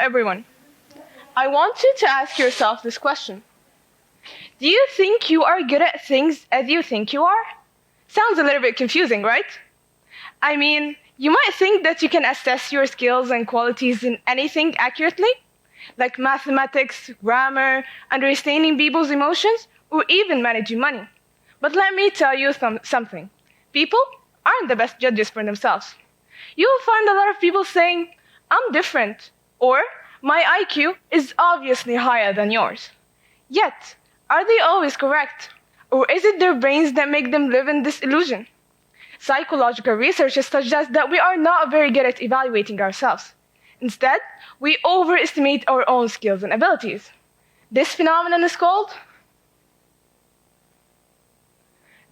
everyone. I want you to ask yourself this question. Do you think you are good at things as you think you are? Sounds a little bit confusing, right? I mean, you might think that you can assess your skills and qualities in anything accurately, like mathematics, grammar, understanding people's emotions, or even managing money. But let me tell you something. People aren't the best judges for themselves. You'll find a lot of people saying, I'm different, or my IQ is obviously higher than yours. Yet, are they always correct? Or is it their brains that make them live in this illusion? Psychological research suggests that we are not very good at evaluating ourselves. Instead, we overestimate our own skills and abilities. This phenomenon is called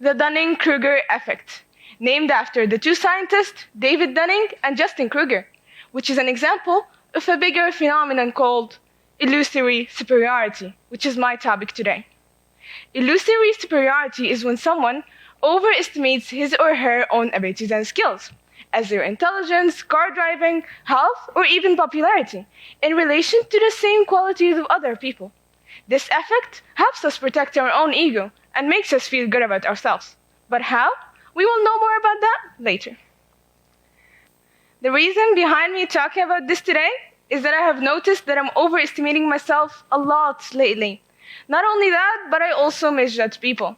the Dunning-Kruger effect, named after the two scientists, David Dunning and Justin Kruger, which is an example of a bigger phenomenon called illusory superiority, which is my topic today. Illusory superiority is when someone overestimates his or her own abilities and skills, as their intelligence, car driving, health, or even popularity, in relation to the same qualities of other people. This effect helps us protect our own ego and makes us feel good about ourselves. But how? We will know more about that later. The reason behind me talking about this today is that I have noticed that I'm overestimating myself a lot lately. Not only that, but I also misjudge people.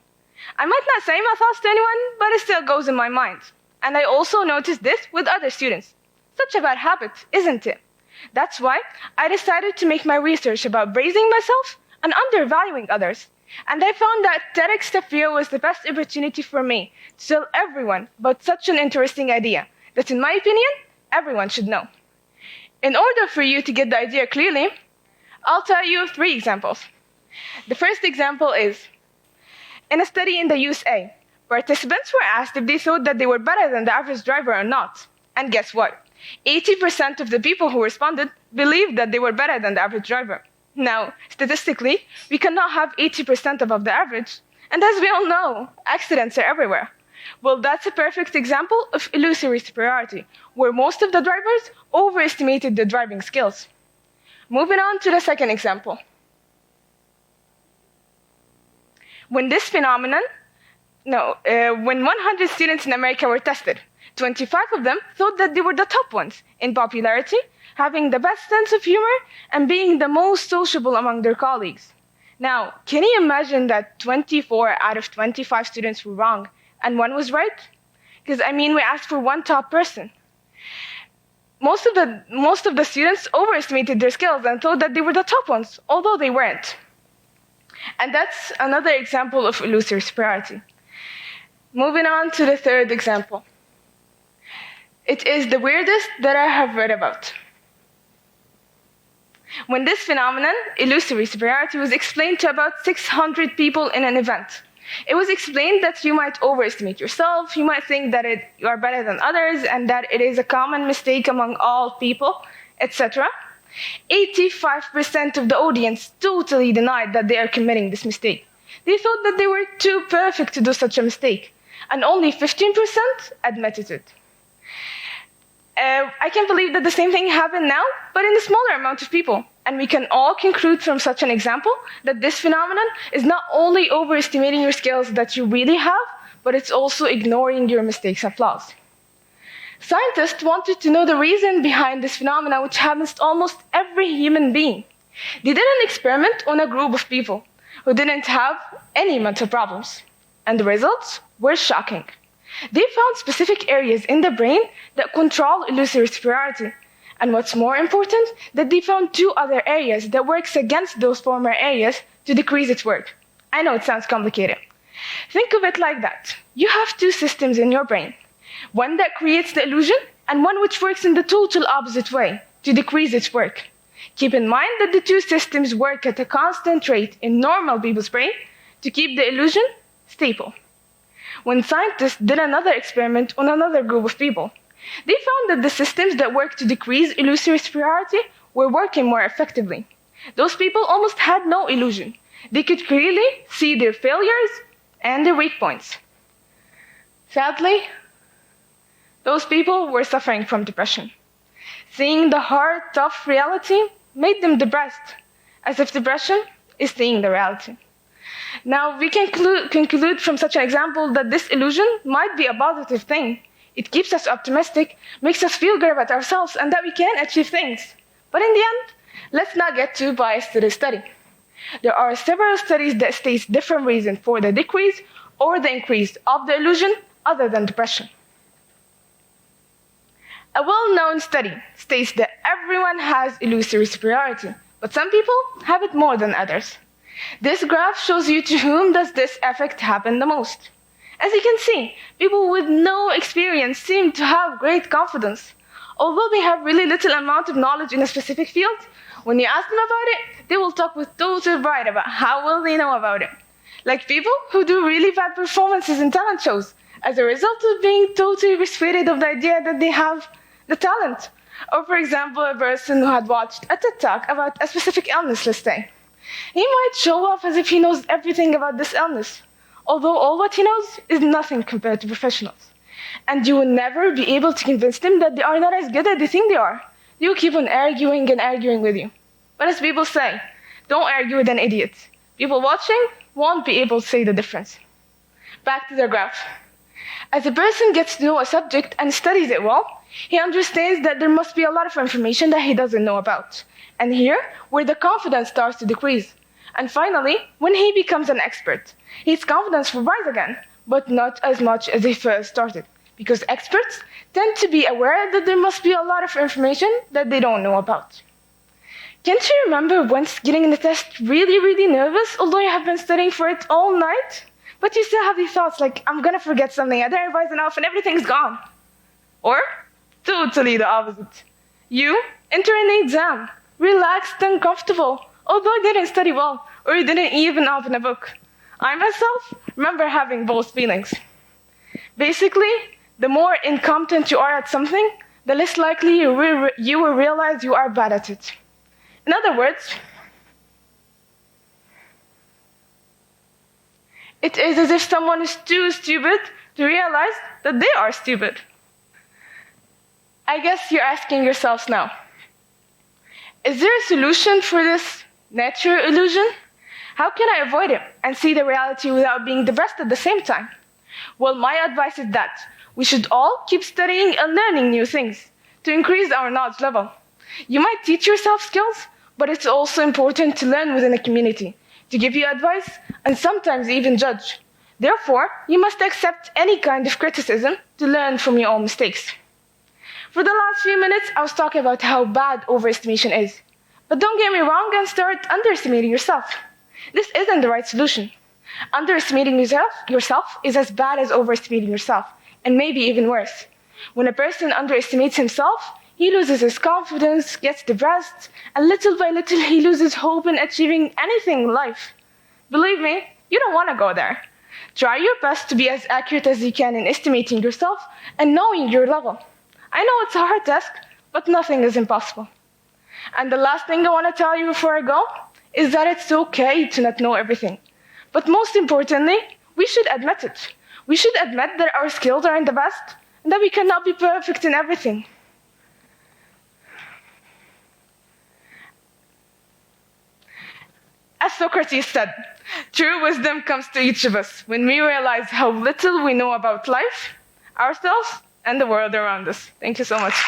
I might not say my thoughts to anyone, but it still goes in my mind. And I also noticed this with other students. Such a bad habit, isn't it? That's why I decided to make my research about praising myself and undervaluing others. And I found that TEDxSafir was the best opportunity for me to tell everyone about such an interesting idea that, in my opinion, everyone should know. In order for you to get the idea clearly, I'll tell you 3 examples. The first example is, in a study in the USA, participants were asked if they thought that they were better than the average driver or not. And guess what? 80% of the people who responded believed that they were better than the average driver. Now, statistically, we cannot have 80% above the average. And as we all know, accidents are everywhere. Well, that's a perfect example of illusory superiority, where most of the drivers overestimated their driving skills. Moving on to the second example. When 100 students in America were tested, 25 of them thought that they were the top ones in popularity, having the best sense of humor, and being the most sociable among their colleagues. Now, can you imagine that 24 out of 25 students were wrong and 1 was right? Because, we asked for 1 top person. Most of the students overestimated their skills and thought that they were the top ones, although they weren't. And that's another example of illusory superiority. Moving on to the third example. It is the weirdest that I have read about. When this phenomenon, illusory superiority, was explained to about 600 people in an event, it was explained that you might overestimate yourself, you might think that you are better than others, and that it is a common mistake among all people, etc. 85% of the audience totally denied that they are committing this mistake. They thought that they were too perfect to do such a mistake, and only 15% admitted it. I can't believe that the same thing happened now, but in a smaller amount of people. And we can all conclude from such an example that this phenomenon is not only overestimating your skills that you really have, but it's also ignoring your mistakes and flaws. Scientists wanted to know the reason behind this phenomenon, which happens to almost every human being. They did an experiment on a group of people who didn't have any mental problems, and the results were shocking. They found specific areas in the brain that control illusory superiority. And what's more important, that they found 2 other areas that works against those former areas to decrease its work. I know it sounds complicated. Think of it like that. You have 2 systems in your brain. One that creates the illusion, and one which works in the total opposite way, to decrease its work. Keep in mind that the 2 systems work at a constant rate in normal people's brain to keep the illusion stable. When scientists did another experiment on another group of people, they found that the systems that work to decrease illusory superiority were working more effectively. Those people almost had no illusion. They could clearly see their failures and their weak points. Sadly, those people were suffering from depression. Seeing the hard, tough reality made them depressed, as if depression is seeing the reality. Now, we can conclude from such an example that this illusion might be a positive thing. It keeps us optimistic, makes us feel good about ourselves, and that we can achieve things. But in the end, let's not get too biased to this study. There are several studies that state different reasons for the decrease or the increase of the illusion other than depression. A well-known study states that everyone has illusory superiority, but some people have it more than others. This graph shows you to whom does this effect happen the most. As you can see, people with no experience seem to have great confidence. Although they have really little amount of knowledge in a specific field, when you ask them about it, they will talk with total pride about how well they know about it. Like people who do really bad performances in talent shows, as a result of being totally persuaded of the idea that they have the talent. Or for example, a person who had watched a TED Talk about a specific illness, let's say. He might show off as if he knows everything about this illness, although all what he knows is nothing compared to professionals. And you will never be able to convince them that they are not as good as they think they are. They will keep on arguing and arguing with you. But as people say, don't argue with an idiot. People watching won't be able to say the difference. Back to the graph. As a person gets to know a subject and studies it well, he understands that there must be a lot of information that he doesn't know about. And here, where the confidence starts to decrease. And finally, when he becomes an expert, his confidence will rise again, but not as much as he first started. Because experts tend to be aware that there must be a lot of information that they don't know about. Can't you remember once getting in the test really nervous, although you have been studying for it all night? But you still have these thoughts like, I'm gonna forget something, I didn't revise enough, and everything's gone. Or, totally the opposite. You enter in the exam, relaxed and comfortable, although you didn't study well, or you didn't even open a book. I myself remember having both feelings. Basically, the more incompetent you are at something, the less likely you will realize you are bad at it. In other words, it is as if someone is too stupid to realize that they are stupid. I guess you're asking yourselves now, is there a solution for this natural illusion? How can I avoid it and see the reality without being depressed at the same time? Well, my advice is that we should all keep studying and learning new things to increase our knowledge level. You might teach yourself skills, but it's also important to learn within a community, to give you advice, and sometimes even judge. Therefore, you must accept any kind of criticism to learn from your own mistakes. For the last few minutes, I was talking about how bad overestimation is. But don't get me wrong and start underestimating yourself. This isn't the right solution. Underestimating yourself is as bad as overestimating yourself, and maybe even worse. When a person underestimates himself, he loses his confidence, gets depressed, and little by little he loses hope in achieving anything in life. Believe me, you don't want to go there. Try your best to be as accurate as you can in estimating yourself and knowing your level. I know it's a hard task, but nothing is impossible. And the last thing I want to tell you before I go is that it's okay to not know everything. But most importantly, we should admit it. We should admit that our skills aren't the best and that we cannot be perfect in everything. As Socrates said, true wisdom comes to each of us when we realize how little we know about life, ourselves, and the world around us. Thank you so much.